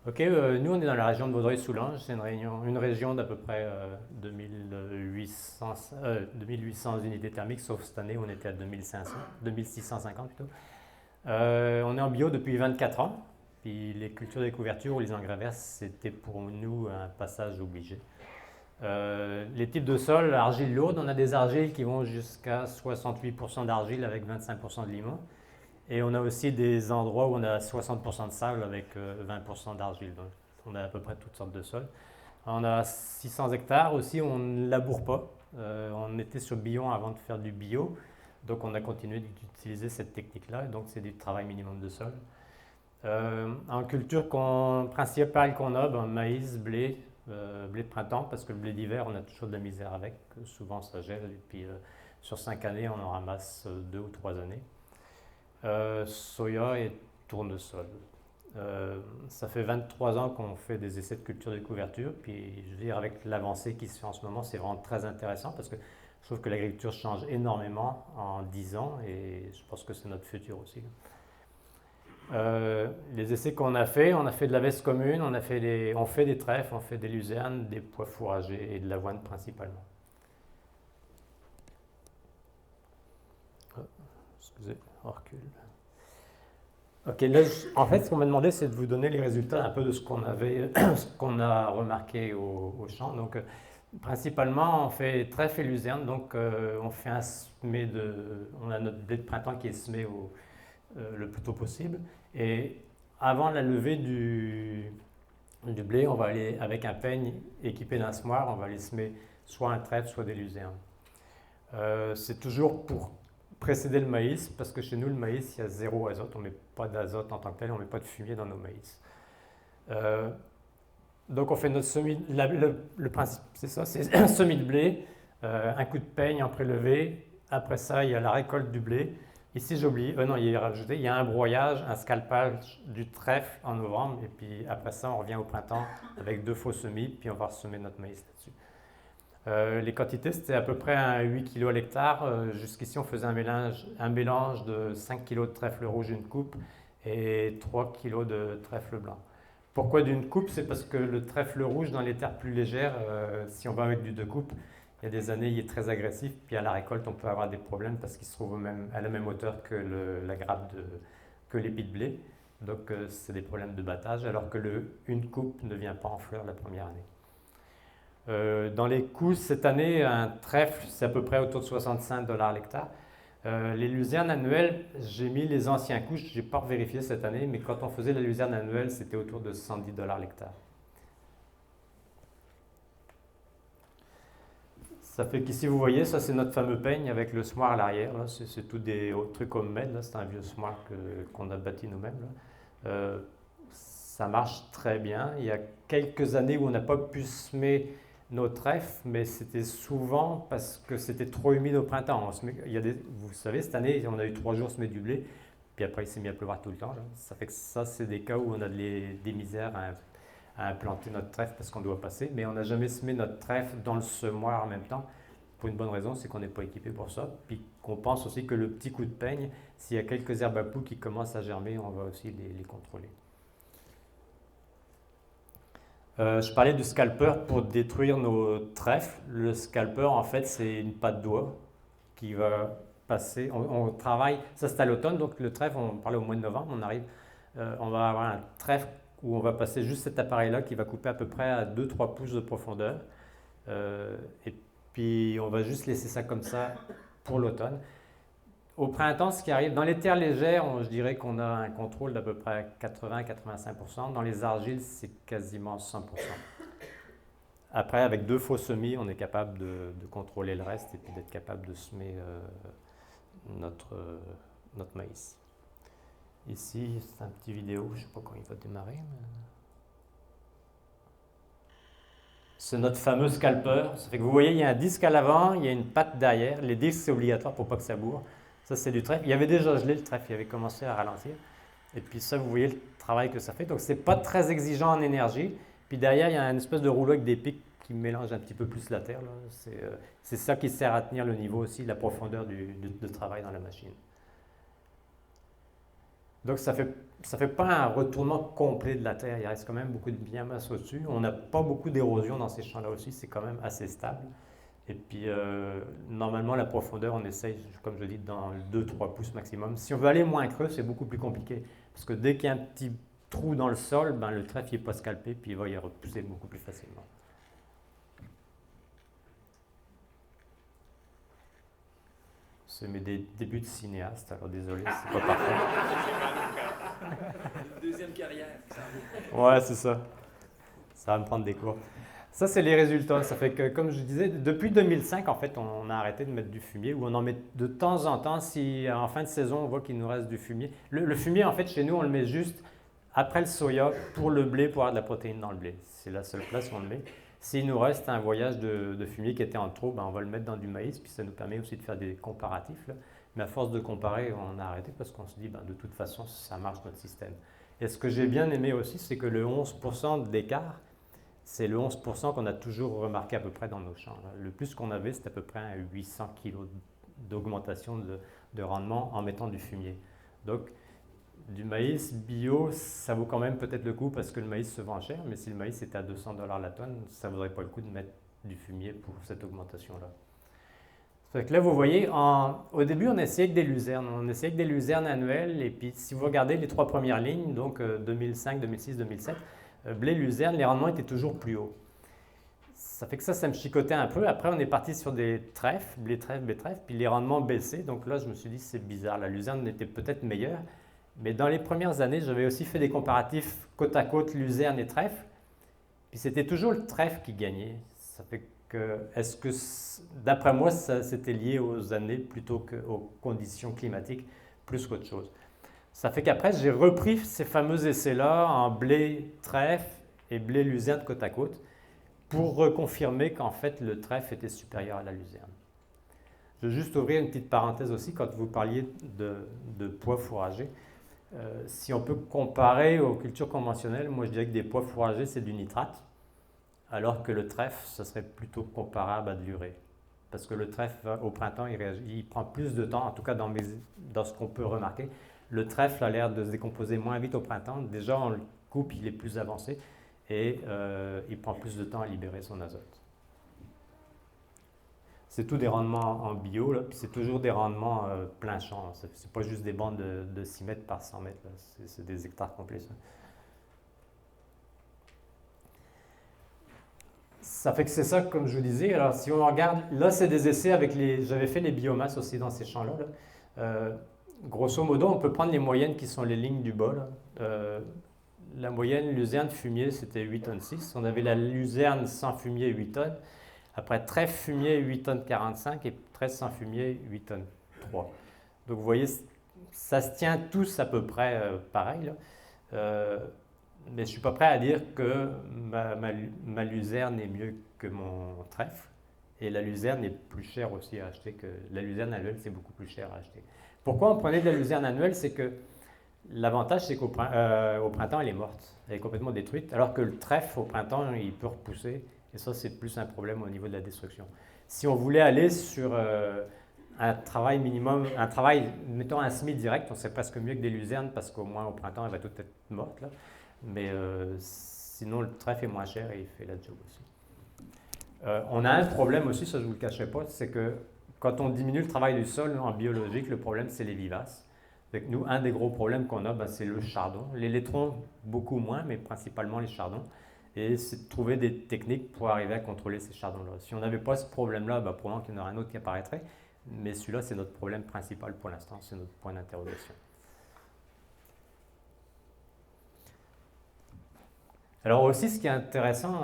Ok, nous on est dans la région de Vaudreuil-Soulanges, c'est une région d'à peu près 2800 unités thermiques, sauf cette année où on était à 2500, 2650 plutôt. On est en bio depuis 24 ans, puis les cultures des couvertures ou les engrais verts, c'était pour nous un passage obligé. Les types de sols, argile lourde, on a des argiles qui vont jusqu'à 68% d'argile avec 25% de limon. Et on a aussi des endroits où on a 60% de sable avec 20% d'argile. Donc on a à peu près toutes sortes de sols. On a 600 hectares aussi, on ne laboure pas. On était sur Bion avant de faire du bio. Donc on a continué d'utiliser cette technique-là. Donc c'est du travail minimum de sol. En culture principale qu'on a, ben, maïs, blé, blé de printemps, parce que le blé d'hiver, on a toujours de la misère avec. Souvent ça gèle. Et puis sur 5 années, on en ramasse 2 ou 3 années. Soya et tournesol. Ça fait 23 ans qu'on fait des essais de culture de couverture, puis je veux dire, avec l'avancée qui se fait en ce moment, c'est vraiment très intéressant parce que je trouve que l'agriculture change énormément en 10 ans et je pense que c'est notre futur aussi. Les essais qu'on a fait, on a fait de la veste commune, on fait des trèfles, on fait des luzernes, des pois fourragers et de l'avoine principalement. Excusez, on recule. Ok, là, en fait, ce qu'on m'a demandé, c'est de vous donner les résultats un peu de ce qu'on avait, ce qu'on a remarqué au champ. Donc, principalement, on fait trèfle et luzerne. Donc, on fait on a notre blé de printemps qui est semé le plus tôt possible. Et avant la levée du blé, on va aller avec un peigne équipé d'un semoir, on va aller semer soit un trèfle, soit des luzernes. C'est toujours pour précéder le maïs, parce que chez nous, le maïs, il y a zéro azote. On ne met pas d'azote en tant que tel, on ne met pas de fumier dans nos maïs. Donc on fait notre semis, le principe c'est ça, c'est un semis de blé, un coup de peigne en prélevé, après ça il y a la récolte du blé. Ici j'ai oublié, non il y a rajouté, il y a un broyage, un scalpage du trèfle en novembre, et puis après ça on revient au printemps avec 2 faux semis, puis on va semer notre maïs là-dessus. Les quantités, c'était à peu près un 8 kg à l'hectare. Jusqu'ici, on faisait un mélange de 5 kg de trèfle rouge d'une coupe et 3 kg de trèfle blanc. Pourquoi d'une coupe? C'est parce que le trèfle rouge, dans les terres plus légères, si on va avec du 2 coupes, il y a des années, il est très agressif. Puis à la récolte, on peut avoir des problèmes parce qu'il se trouve à la même hauteur que la grappe que l'épi de blé. Donc, c'est des problèmes de battage, alors que une coupe ne vient pas en fleur la première année. Dans les coûts, cette année, un trèfle, c'est à peu près autour de 65 $ l'hectare. Les luzernes annuelles, j'ai mis les anciens coûts, je n'ai pas vérifié cette année, mais quand on faisait la luzerne annuelle, c'était autour de 110 $ l'hectare. Ça fait qu'ici, vous voyez, ça c'est notre fameux peigne avec le semoir à l'arrière. C'est tout des trucs homemade, c'est un vieux semoir qu'on a bâti nous-mêmes. Ça marche très bien. Il y a quelques années où on n'a pas pu semer nos trèfles, mais c'était souvent parce que c'était trop humide au printemps. Vous savez, cette année, on a eu 3 jours semé du blé, puis après il s'est mis à pleuvoir tout le temps. Là. Ça fait que ça, c'est des cas où on a des misères à implanter notre trèfle parce qu'on doit passer, mais on n'a jamais semé notre trèfle dans le semoir en même temps. Pour une bonne raison, c'est qu'on n'est pas équipé pour ça. Puis qu'on pense aussi que le petit coup de peigne, s'il y a quelques herbes à poux qui commencent à germer, on va aussi les contrôler. Je parlais du scalper pour détruire nos trèfles. Le scalper, en fait, c'est une patte d'oie qui va passer. On travaille, ça c'est à l'automne, donc le trèfle, on parlait au mois de novembre, on va avoir un trèfle où on va passer juste cet appareil-là qui va couper à peu près à 2-3 pouces de profondeur. Et puis on va juste laisser ça comme ça pour l'automne. Au printemps, ce qui arrive, dans les terres légères, je dirais qu'on a un contrôle d'à peu près 80-85%. Dans les argiles, c'est quasiment 100%. Après, avec 2 faux semis, on est capable de contrôler le reste et puis d'être capable de semer notre maïs. Ici, c'est un petit vidéo, je ne sais pas quand il va démarrer. C'est notre fameux scalper. Ça fait que vous voyez, il y a un disque à l'avant, il y a une patte derrière. Les disques, c'est obligatoire pour pas que ça bourre. Ça, c'est du trèfle. Il y avait déjà gelé le trèfle, il avait commencé à ralentir. Et puis ça, vous voyez le travail que ça fait. Donc, c'est pas très exigeant en énergie. Puis derrière, il y a une espèce de rouleau avec des pics qui mélange un petit peu plus la terre. C'est ça qui sert à tenir le niveau aussi, la profondeur de travail dans la machine. Donc ça fait pas un retournement complet de la terre, il reste quand même beaucoup de biomasse au-dessus. On n'a pas beaucoup d'érosion dans ces champs-là aussi, c'est quand même assez stable. Et puis normalement la profondeur, on essaye, comme je dis, dans 2-3 pouces maximum. Si on veut aller moins creux, c'est beaucoup plus compliqué. Parce que dès qu'il y a un petit trou dans le sol, ben, le trèfle n'est pas scalpé, puis il va y repousser beaucoup plus facilement. C'est mes débuts de cinéaste, alors désolé, c'est pas parfait. Une deuxième carrière. Ouais, c'est ça. Ça va me prendre des cours. Ça, c'est les résultats. Ça fait que, comme je disais, depuis 2005, en fait, on a arrêté de mettre du fumier, ou on en met de temps en temps si en fin de saison, on voit qu'il nous reste du fumier. Le fumier, en fait, chez nous, on le met juste après le soya pour le blé, pour avoir de la protéine dans le blé. C'est la seule place où on le met. S'il nous reste un voyage de fumier qui était en trop, ben on va le mettre dans du maïs, puis ça nous permet aussi de faire des comparatifs, là. Mais à force de comparer, on a arrêté parce qu'on se dit, ben, de toute façon, ça marche notre système. Et ce que j'ai bien aimé aussi, c'est que le 11% d'écart, c'est le 11% qu'on a toujours remarqué à peu près dans nos champs, là. Le plus qu'on avait, c'était à peu près 800 kg d'augmentation de rendement en mettant du fumier. Donc, du maïs bio, ça vaut quand même peut-être le coup parce que le maïs se vend cher, mais si le maïs était à 200 $ la tonne, ça ne vaudrait pas le coup de mettre du fumier pour cette augmentation-là. Donc là, vous voyez, au début, on essayait avec des luzernes. On essayait avec des luzernes annuelles, et puis si vous regardez les 3 premières lignes, donc 2005, 2006, 2007, blé, luzerne, les rendements étaient toujours plus hauts. Ça fait que ça me chicotait un peu. Après, on est parti sur des trèfles, blé trèfle, puis les rendements baissaient. Donc là, je me suis dit, c'est bizarre, la luzerne était peut-être meilleure. Mais dans les premières années, j'avais aussi fait des comparatifs côte à côte, luzerne et trèfle. Puis c'était toujours le trèfle qui gagnait. Ça fait que, est-ce que, d'après moi, ça c'était lié aux années plutôt qu'aux conditions climatiques, plus qu'autre chose. Ça fait qu'après, j'ai repris ces fameux essais-là en blé trèfle et blé luzerne côte à côte pour reconfirmer qu'en fait, le trèfle était supérieur à la luzerne. Je vais juste ouvrir une petite parenthèse aussi quand vous parliez de pois fourragers. Si on peut comparer aux cultures conventionnelles, moi je dirais que des pois fourragers, c'est du nitrate, alors que le trèfle, ce serait plutôt comparable à de l'urée. Parce que le trèfle, au printemps, il prend plus de temps, en tout cas dans ce qu'on peut remarquer. Le trèfle a l'air de se décomposer moins vite au printemps. Déjà, on le coupe, il est plus avancé, et il prend plus de temps à libérer son azote. C'est tout des rendements en bio, là, puis c'est toujours des rendements plein champ. C'est pas juste des bandes de 6 mètres par 100 mètres, c'est des hectares complets. Ça fait que c'est ça, comme je vous disais. Alors, si on regarde, là, c'est des essais avec les. J'avais fait les biomasses aussi dans ces champs-là. Grosso modo, on peut prendre les moyennes qui sont les lignes du bas, là. La moyenne luzerne fumier, c'était 8 tonnes 6. On avait la luzerne sans fumier, 8 tonnes. Après, trèfle fumier, 8 tonnes 45 et trèfle sans fumier, 8 tonnes 3. Donc vous voyez, ça se tient tous à peu près pareil, là. Mais je ne suis pas prêt à dire que ma luzerne est mieux que mon trèfle. Et la luzerne est plus chère aussi à acheter que la luzerne annuelle, c'est beaucoup plus cher à acheter. Pourquoi on prenait de la luzerne annuelle? C'est que l'avantage, c'est qu'au printemps, elle est morte. Elle est complètement détruite. Alors que le trèfle, au printemps, il peut repousser. Et ça, c'est plus un problème au niveau de la destruction. Si on voulait aller sur un travail minimum, mettons un semis direct, on serait presque mieux que des luzernes parce qu'au moins au printemps, elle va toute être morte, là. Mais sinon, le trèfle est moins cher et il fait la job aussi. On a un problème aussi, ça je ne vous le cacherai pas, c'est que quand on diminue le travail du sol en biologique, le problème c'est les vivaces. Donc nous, un des gros problèmes qu'on a, c'est le chardon. Les laitrons, beaucoup moins, mais principalement les chardons. Et c'est de trouver des techniques pour arriver à contrôler ces chardons-là. Si on n'avait pas ce problème-là, probablement qu'il y en aurait un autre qui apparaîtrait. Mais celui-là, c'est notre problème principal pour l'instant, c'est notre point d'interrogation. Alors aussi, ce qui est intéressant,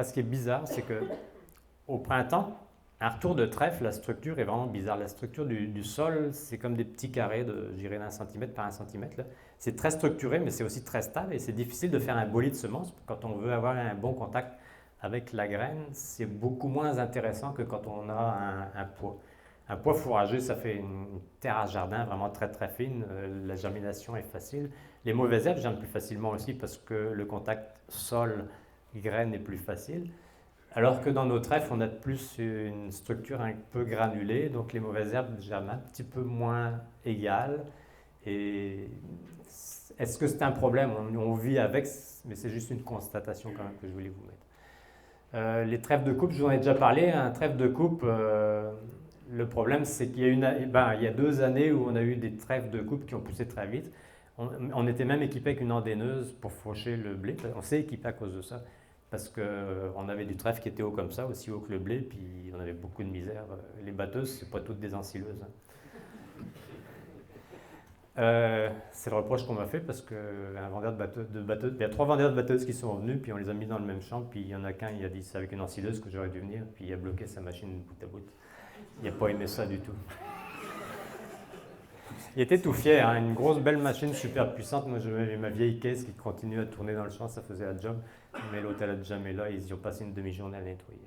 ce qui est bizarre, c'est qu'au printemps, un retour de trèfle, la structure est vraiment bizarre. La structure du sol, c'est comme des petits carrés de, je dirais, d'1 centimètre par 1 centimètre. C'est très structuré, mais c'est aussi très stable et c'est difficile de faire un bolide de semences. Quand on veut avoir un bon contact avec la graine, c'est beaucoup moins intéressant que quand on a un pois. Un pois fourragé, ça fait une terre à jardin vraiment très très fine, la germination est facile. Les mauvaises herbes germent plus facilement aussi parce que le contact sol-graine est plus facile. Alors que dans nos trèfles, on a plus une structure un peu granulée, donc les mauvaises herbes germent un petit peu moins égales Et est-ce que c'est un problème? On vit avec, mais c'est juste une constatation quand même que je voulais vous mettre. Les trèfles de coupe, je vous en ai déjà parlé. Un trèfle de coupe, le problème c'est qu'il y a il y a 2 années où on a eu des trèfles de coupe qui ont poussé très vite. On était même équipé avec une endaineuse pour faucher le blé. On s'est équipé à cause de ça. Parce qu'on avait du trèfle qui était haut comme ça, aussi haut que le blé, puis on avait beaucoup de misère. Les batteuses, c'est pas toutes des ensileuses. C'est le reproche qu'on m'a fait parce qu'un vendeur de batteuses, il y a 3 vendeurs de batteuses qui sont venus, puis on les a mis dans le même champ, puis il y en a qu'un, il a dit c'est avec une ensileuse que j'aurais dû venir, puis il a bloqué sa machine bout à bout. Il n'a pas aimé ça du tout. Il était tout fier, hein, une grosse belle machine super puissante. Moi j'avais ma vieille caisse qui continue à tourner dans le champ, ça faisait la job. Mais l'autre elle n'a jamais là, ils y ont passé une demi-journée à nettoyer.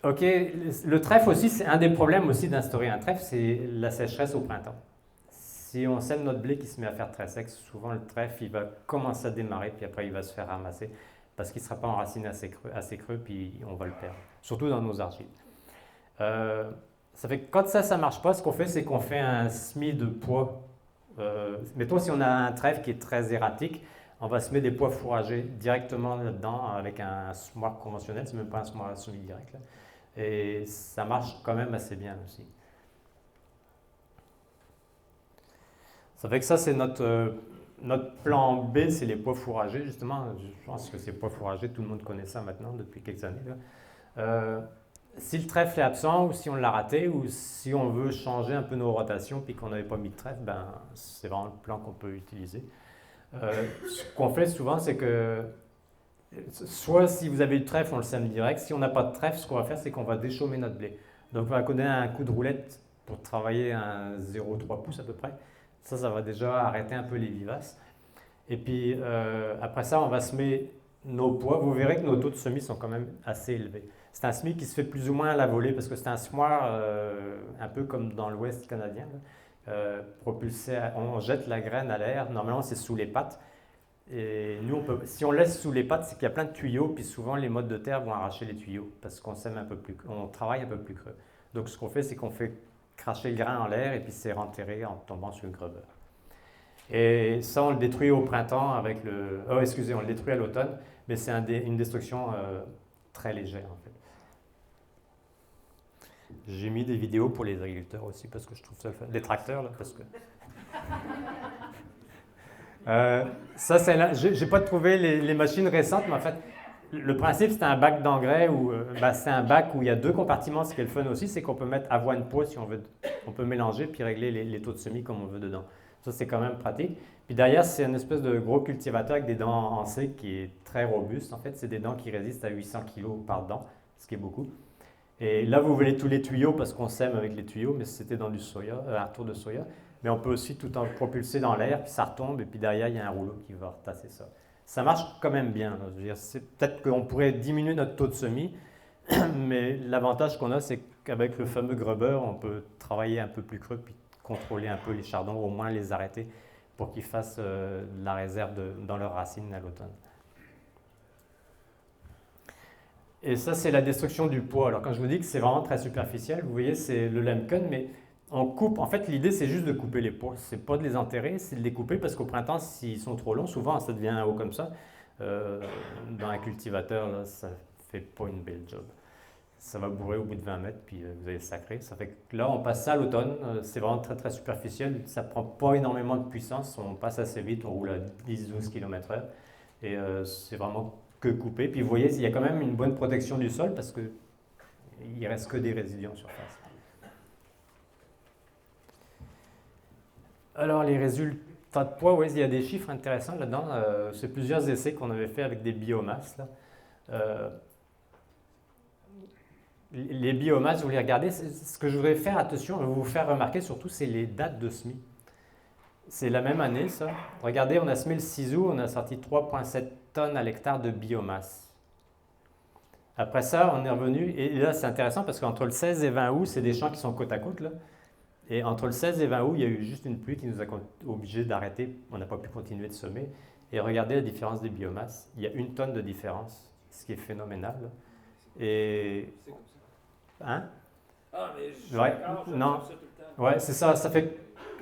Ok, le trèfle aussi, c'est un des problèmes aussi d'instaurer un trèfle, c'est la sécheresse au printemps. Si on sème notre blé qui se met à faire très sec, souvent le trèfle il va commencer à démarrer, puis après il va se faire ramasser parce qu'il ne sera pas enraciné assez creux, puis on va le perdre, surtout dans nos argiles. Ça fait que quand ça ne marche pas, ce qu'on fait, c'est qu'on fait un semis de pois. Mettons, si on a un trèfle qui est très erratique, on va semer des pois fourragés directement là-dedans avec un semoir conventionnel, c'est même pas un semoir à semis direct. Là. Et ça marche quand même assez bien aussi. Ça fait que ça, c'est notre plan B, c'est les pois fourragés, justement. Je pense que ces pois fourragés, tout le monde connaît ça maintenant depuis quelques années. Si le trèfle est absent ou si on l'a raté ou si on veut changer un peu nos rotations puis qu'on n'avait pas mis de trèfle, ben, c'est vraiment le plan qu'on peut utiliser. Ce qu'on fait souvent, c'est que soit si vous avez du trèfle, on le sème direct. Si on n'a pas de trèfle, ce qu'on va faire, c'est qu'on va déchaumer notre blé. Donc on va donner un coup de roulette pour travailler un 0,3 pouces à peu près. Ça va déjà arrêter un peu les vivaces. Et puis après ça, on va semer nos pois. Vous verrez que nos taux de semis sont quand même assez élevés. C'est un semis qui se fait plus ou moins à la volée parce que c'est un semoir un peu comme dans l'Ouest canadien. Propulsé, on jette la graine à l'air. Normalement, c'est sous les pattes. Et nous, si on laisse sous les pattes, c'est qu'il y a plein de tuyaux, puis souvent les mottes de terre vont arracher les tuyaux parce qu'on sème un peu plus, on travaille un peu plus creux. Donc ce qu'on fait, c'est qu'on fait cracher le grain en l'air et puis c'est renterré en tombant sur le grubber. Et ça, on le détruit au printemps avec le... Oh, excusez, on le détruit à l'automne, mais c'est une destruction très légère en fait. J'ai mis des vidéos pour les agriculteurs aussi parce que je trouve ça fun. Les tracteurs, là, parce que... ça, c'est là. J'ai pas trouvé les machines récentes, mais en fait, le principe, c'est un bac d'engrais où c'est un bac où il y a 2 compartiments. Ce qui est le fun aussi, c'est qu'on peut mettre avoine pois si on veut. On peut mélanger puis régler les taux de semis comme on veut dedans. Ça, c'est quand même pratique. Puis derrière, c'est une espèce de gros cultivateur avec des dents en C qui est très robuste. En fait, c'est des dents qui résistent à 800 kg par dent, ce qui est beaucoup. Et là, vous voyez tous les tuyaux parce qu'on sème avec les tuyaux, mais c'était dans du soya, un retour de soya. Mais on peut aussi tout en propulser dans l'air, puis ça retombe, et puis derrière, il y a un rouleau qui va retasser ça. Ça marche quand même bien. Peut-être qu'on pourrait diminuer notre taux de semis, mais l'avantage qu'on a, c'est qu'avec le fameux grubber, on peut travailler un peu plus creux, puis contrôler un peu les chardons, au moins les arrêter pour qu'ils fassent de la réserve dans leurs racines à l'automne. Et ça, c'est la destruction du pois. Alors quand je vous dis que c'est vraiment très superficiel, vous voyez, c'est le lemken, mais on coupe. En fait, l'idée, c'est juste de couper les pois. C'est pas de les enterrer, c'est de les couper parce qu'au printemps, s'ils sont trop longs, souvent, ça devient haut comme ça. Dans un cultivateur, là, ça fait pas une belle job. Ça va bourrer au bout de 20 mètres, puis vous allez le sacrer. Ça fait que là, on passe ça à l'automne. C'est vraiment très, très superficiel. Ça prend pas énormément de puissance. On passe assez vite, on roule à 10-12 km/h. Et c'est vraiment que couper. Puis vous voyez, il y a quand même une bonne protection du sol parce qu'il ne reste que des résidus en surface. Alors, les résultats de poids, oui, il y a des chiffres intéressants là-dedans. C'est plusieurs essais qu'on avait fait avec des biomasses. Là. Les biomasses, vous les regardez, ce que je voudrais faire, attention, vous faire remarquer surtout, c'est les dates de semis. C'est la même année, ça. Regardez, on a semé le 6 août, on a sorti 3,7 tonnes à l'hectare de biomasse. Après ça, on est revenu, et là, c'est intéressant parce qu'entre le 16 et 20 août, c'est des champs qui sont côte à côte, là. Et entre le 16 et 20 août, il y a eu juste une pluie qui nous a obligés d'arrêter. On n'a pas pu continuer de semer. Et regardez la différence des biomasses. Il y a 1 tonne de différence, ce qui est phénoménal. Là. Et... C'est comme ça. Hein? Ah, mais ouais, non. Ouais, c'est ça. Ça fait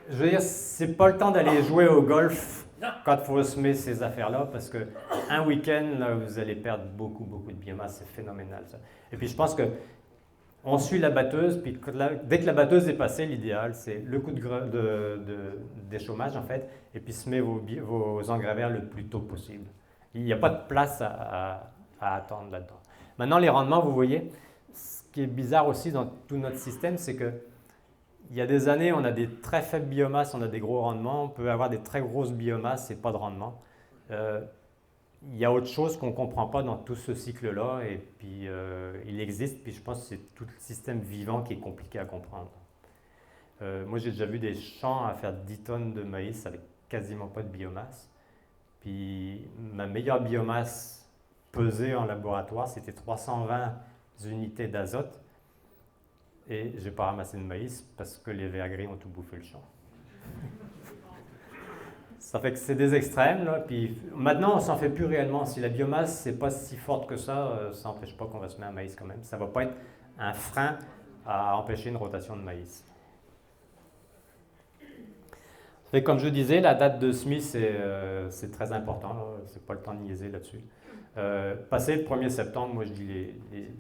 je veux dire, c'est pas le temps d'aller jouer au golf quand il faut semer ces affaires-là, parce qu'un week-end, là, vous allez perdre beaucoup, beaucoup de biomasse. C'est phénoménal, ça. Et puis, je pense que on suit la batteuse, puis dès que la batteuse est passée, l'idéal, c'est le coup d'échauffage, en fait, et puis semer vos engrais verts le plus tôt possible. Il n'y a pas de place à attendre là-dedans. Maintenant, les rendements, vous voyez, ce qui est bizarre aussi dans tout notre système, c'est que il y a des années, on a des très faibles biomasses, on a des gros rendements, on peut avoir des très grosses biomasses et pas de rendement. Il y a autre chose qu'on ne comprend pas dans tout ce cycle-là, et puis il existe, puis je pense que c'est tout le système vivant qui est compliqué à comprendre. Moi, j'ai déjà vu des champs à faire 10 tonnes de maïs avec quasiment pas de biomasse. Puis ma meilleure biomasse pesée en laboratoire, c'était 320 unités d'azote. Et je n'ai pas ramassé de maïs parce que les vers gris ont tout bouffé le champ. Ça fait que c'est des extrêmes, là. Puis maintenant, on s'en fait plus réellement. Si la biomasse n'est pas si forte que ça n'empêche pas qu'on va semer un maïs quand même. Ça ne va pas être un frein à empêcher une rotation de maïs. Et comme je disais, la date de semis, c'est très important. Ce n'est pas le temps de niaiser là-dessus. Passer le 1er septembre, moi je dis les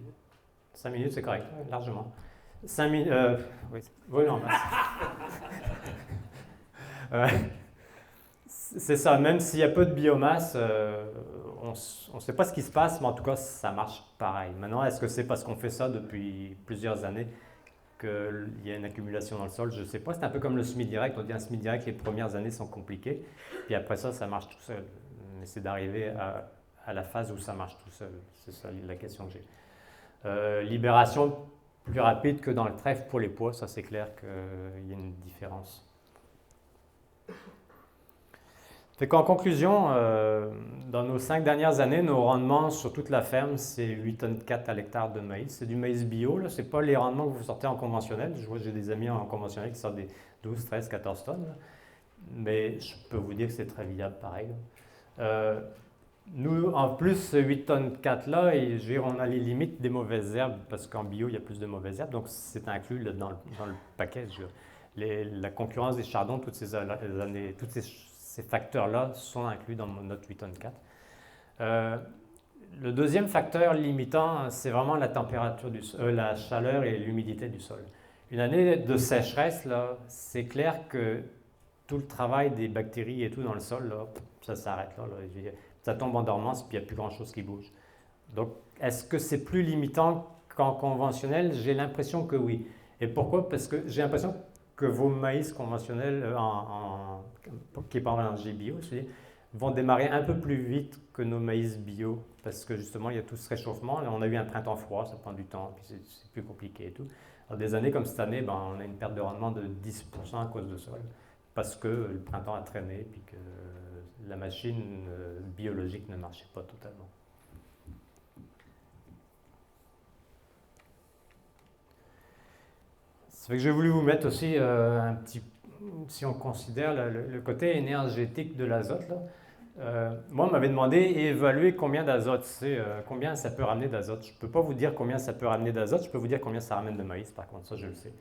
5 minutes, c'est correct, largement. 5 minutes. Oui, non, c'est ça, même s'il y a peu de biomasse, on ne sait pas ce qui se passe, mais en tout cas, ça marche pareil. Maintenant, est-ce que c'est parce qu'on fait ça depuis plusieurs années qu'il y a une accumulation dans le sol? Je ne sais pas, c'est un peu comme le semis direct. On dit un semis direct, les premières années sont compliquées, puis après ça marche tout seul. Mais c'est d'arriver à la phase où ça marche tout seul. C'est ça la question que j'ai. Libération plus rapide que dans le trèfle pour les pois, ça c'est clair qu'il y a une différence. Fait qu'en conclusion, dans nos 5 dernières années, nos rendements sur toute la ferme, c'est 8 tonnes 4 à l'hectare de maïs. C'est du maïs bio, ce n'est pas les rendements que vous sortez en conventionnel. Je vois que j'ai des amis en conventionnel qui sortent des 12, 13, 14 tonnes. Là. Mais je peux vous dire que c'est très viable pareil. Nous, en plus, ce 8 tonnes 4 là, on a les limites des mauvaises herbes, parce qu'en bio, il y a plus de mauvaises herbes, donc c'est inclus là, dans le paquet. La concurrence des chardons, toutes ces années, toutes ces facteurs-là sont inclus dans notre 8 tonnes 4. Le deuxième facteur limitant, c'est vraiment la température la chaleur et l'humidité du sol. Une année de sécheresse, là, c'est clair que tout le travail des bactéries et tout dans le sol, là, ça s'arrête là. Ça tombe en dormance, puis il n'y a plus grand-chose qui bouge. Donc, est-ce que c'est plus limitant qu'en conventionnel? J'ai l'impression que oui. Et pourquoi? Parce que j'ai l'impression que vos maïs conventionnels, qui n'est pas en rangé bio, vont démarrer un peu plus vite que nos maïs bio, parce que justement, il y a tout ce réchauffement. Là, on a eu un printemps froid, ça prend du temps, puis c'est plus compliqué et tout. Alors, des années comme cette année, on a une perte de rendement de 10% à cause de ça, parce que le printemps a traîné, puis que la machine biologique ne marchait pas totalement. Ça fait que j'ai voulu vous mettre aussi un petit, si on considère le côté énergétique de l'azote. Moi, on m'avait demandé évaluer combien d'azote c'est, combien ça peut ramener d'azote. Je ne peux pas vous dire combien ça peut ramener d'azote, je peux vous dire combien ça ramène de maïs, par contre, ça je le sais.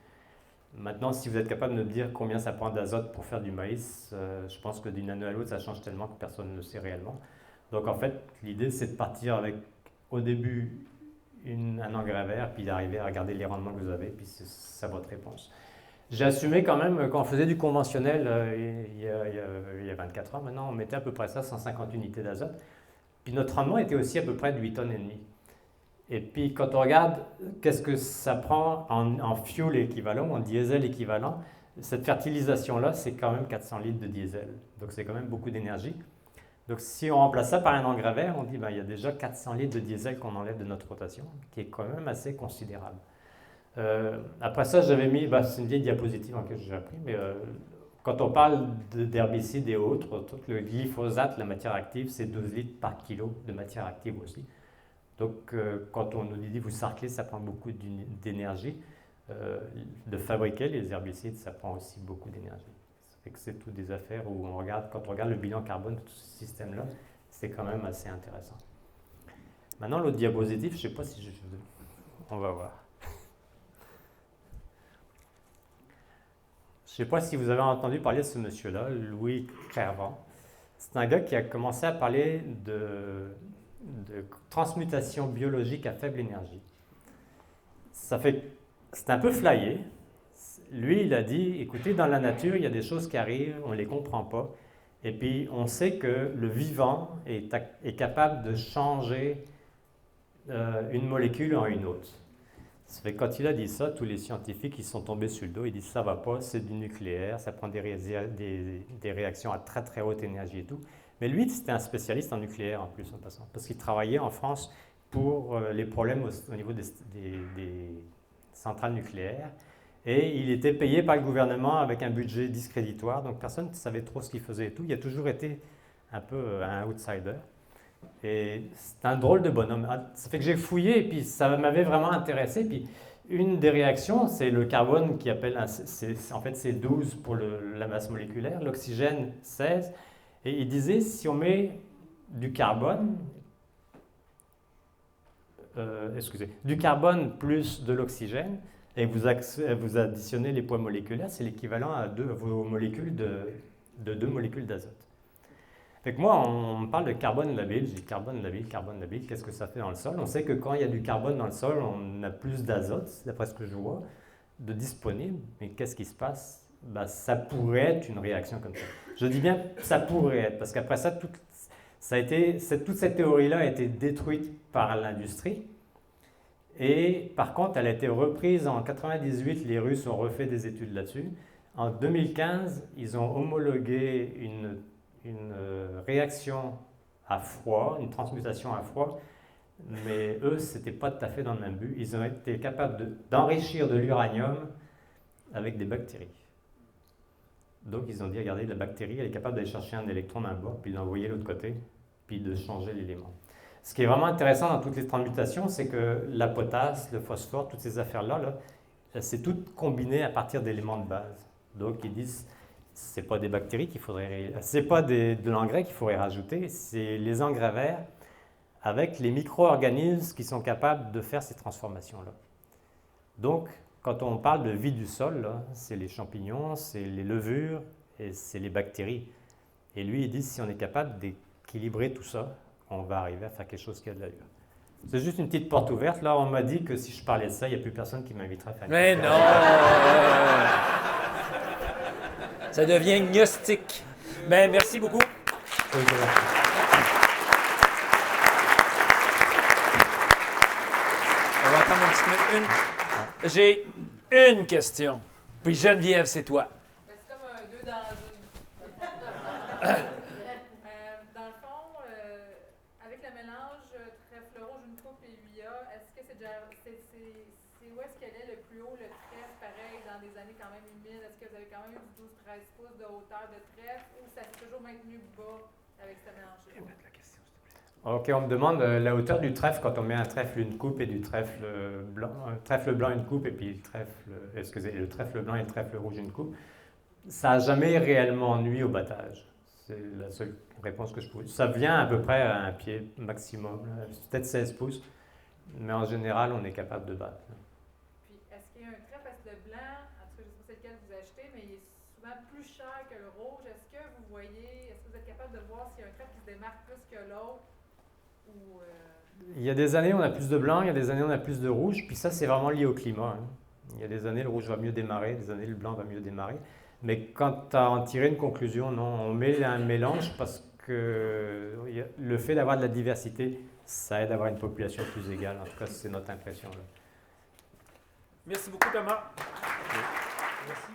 Maintenant, si vous êtes capable de me dire combien ça prend d'azote pour faire du maïs, je pense que d'une année à l'autre, ça change tellement que personne ne le sait réellement. Donc en fait, l'idée, c'est de partir avec, au début, un engrais vert, puis d'arriver à regarder les rendements que vous avez, puis c'est ça votre réponse. J'ai assumé quand même, quand on faisait du conventionnel il y a 24 ans maintenant, on mettait à peu près ça, 150 unités d'azote. Puis notre rendement était aussi à peu près de 8 tonnes et demie. Et puis quand on regarde qu'est-ce que ça prend en fuel équivalent, en diesel équivalent, cette fertilisation-là, c'est quand même 400 litres de diesel. Donc c'est quand même beaucoup d'énergie. Donc si on remplace ça par un engrais vert, on dit il y a déjà 400 litres de diesel qu'on enlève de notre rotation, qui est quand même assez considérable. Après ça, j'avais mis, c'est une vieille diapositive en que j'ai appris, mais quand on parle d'herbicides et autres, tout le glyphosate, la matière active, c'est 12 litres par kilo de matière active aussi. Donc, quand on nous dit vous sarclez, ça prend beaucoup d'énergie. De fabriquer les herbicides, ça prend aussi beaucoup d'énergie. Ça fait que c'est toutes des affaires où quand on regarde le bilan carbone de tout ce système-là, c'est quand même assez intéressant. Maintenant, l'autre diapositive, je ne sais pas si on va voir. Je ne sais pas si vous avez entendu parler de ce monsieur-là, Louis Clairvaux. C'est un gars qui a commencé à parler de transmutation biologique à faible énergie. C'est un peu flyé. Lui, il a dit, écoutez, dans la nature, il y a des choses qui arrivent, on ne les comprend pas. Et puis, on sait que le vivant est capable de changer une molécule en une autre. Ça fait que quand il a dit ça, tous les scientifiques ils sont tombés sur le dos. Ils disent ça va pas, c'est du nucléaire, ça prend des réactions à très très haute énergie et tout. Mais lui, c'était un spécialiste en nucléaire en plus en passant, parce qu'il travaillait en France pour les problèmes au niveau des centrales nucléaires. Et il était payé par le gouvernement avec un budget discréditoire, donc personne ne savait trop ce qu'il faisait et tout. Il a toujours été un peu un outsider. Et c'est un drôle de bonhomme. Ça fait que j'ai fouillé et puis ça m'avait vraiment intéressé. Puis une des réactions, c'est le carbone qui appelle, en fait c'est 12 pour la masse moléculaire, l'oxygène 16. Et il disait, si on met du carbone, du carbone plus de l'oxygène, et vous additionnez les poids moléculaires, c'est l'équivalent à vos molécules de 2 molécules d'azote. Fait que moi, on me parle de carbone labile, je dis carbone labile, qu'est-ce que ça fait dans le sol? On sait que quand il y a du carbone dans le sol, on a plus d'azote, d'après ce que je vois, de disponible. Mais qu'est-ce qui se passe? Ben, ça pourrait être une réaction comme ça. Je dis bien ça pourrait être, parce qu'après ça, toute cette théorie-là a été détruite par l'industrie. Et par contre, elle a été reprise en 1998, les Russes ont refait des études là-dessus. En 2015, ils ont homologué une réaction à froid, une transmutation à froid, mais eux, ce n'était pas tout à fait dans le même but. Ils ont été capables d'enrichir de l'uranium avec des bactéries. Donc, ils ont dit, regardez, la bactérie, elle est capable d'aller chercher un électron d'un bord, puis l'envoyer de l'autre côté, puis de changer l'élément. Ce qui est vraiment intéressant dans toutes les transmutations, c'est que la potasse, le phosphore, toutes ces affaires-là, c'est tout combiné à partir d'éléments de base. Donc, ils disent, c'est pas des bactéries qu'il faudrait, c'est pas de l'engrais qu'il faudrait rajouter, c'est les engrais verts avec les micro-organismes qui sont capables de faire ces transformations-là. Donc, quand on parle de vie du sol, c'est les champignons, c'est les levures et c'est les bactéries. Et lui, il dit, si on est capable d'équilibrer tout ça, on va arriver à faire quelque chose qui a de l'allure. C'est juste une petite porte ouverte. Là, on m'a dit que si je parlais de ça, il n'y a plus personne qui m'inviterait à faire une Mais non! Ça devient gnostique. Ben, merci beaucoup. On va attendre un petit minute. J'ai une question. Puis Geneviève, c'est toi. C'est comme un 2 dans 2. Dans le fond, avec le mélange trèfle rouge, une coupe et UIA, est-ce que c'est où est-ce qu'elle est le plus haut, le trèfle, pareil, dans des années quand même humides? Est-ce que vous avez quand même eu du 12-13 pouces de hauteur de trèfle ou ça s'est toujours maintenu bas avec ce mélange-là? OK, on me demande la hauteur du trèfle quand on met un trèfle une coupe et du trèfle blanc une coupe et puis le trèfle blanc et le trèfle rouge une coupe. Ça n'a jamais réellement nui au battage. C'est la seule réponse que je pouvais. Ça vient à peu près à un pied maximum, peut-être 16 pouces, mais en général, on est capable de battre. Puis, est-ce qu'il y a un trèfle, parce que le blanc, en tout cas, je ne sais pas c'est lequel vous achetez, mais il est souvent plus cher que le rouge. Est-ce que vous êtes capable de voir s'il y a un trèfle qui se démarque plus que l'autre? Il y a des années, on a plus de blanc, il y a des années, on a plus de rouge, puis ça, c'est vraiment lié au climat. Il y a des années, le rouge va mieux démarrer, des années, le blanc va mieux démarrer. Mais quand tu as en tiré une conclusion, non, on met un mélange parce que le fait d'avoir de la diversité, ça aide à avoir une population plus égale. En tout cas, c'est notre impression. Merci beaucoup, Thomas. Merci.